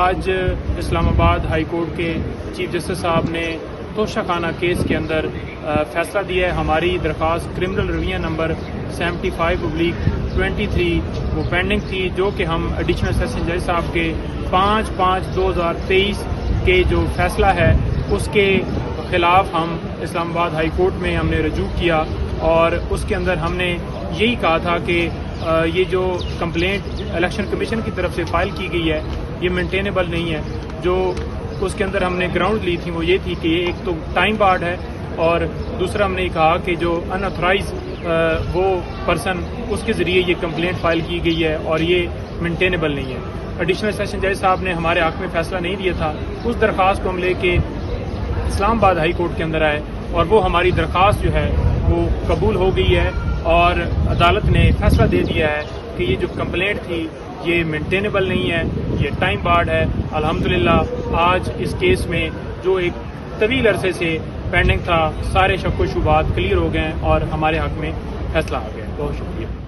आज Islamabad high court के chief justice साहब ने तोशाखाना केस के अंदर फैसला दिया है। हमारी दरख्वास्त क्रिमिनल रिविजन नंबर 75/23 वो पेंडिंग थी, जो कि हम एडिशनल सेशन जज साहब के 5/5/2023 के जो फैसला है उसके खिलाफ हम इस्लामाबाद हाई कोर्ट में हमने रजू किया और उसके अंदर हमने यही कहा था कि ये जो कंप्लेंट इलेक्शन कमीशन की तरफ से फाइल की गई है ये मेंटेनेबल नहीं है। जो उसके अंदर हमने ग्राउंड ली थी वो ये थी कि ये एक तो टाइम बार्ड है और दूसरा हमने ये कहा कि जो अनऑथराइज वो पर्सन उसके ज़रिए ये कंप्लेंट फाइल की गई है और ये मेंटेनेबल नहीं है। एडिशनल सेशन जज साहब ने हमारे हक में फैसला नहीं दिया था। उस दरख्वास्त को हम लेके इस्लामाबाद हाई कोर्ट के अंदर आए और वो हमारी दरख्वास्त जो है वो कबूल हो गई है और अदालत ने फैसला दे दिया है कि ये जो कंप्लेंट थी ये मेंटेनेबल नहीं है, ये टाइम बार्ड है। अल्हम्दुलिल्लाह आज इस केस में जो एक तवील अरसे से पेंडिंग था सारे शक व शुबात क्लियर हो गए और हमारे हक में फैसला आ गया। बहुत शुक्रिया।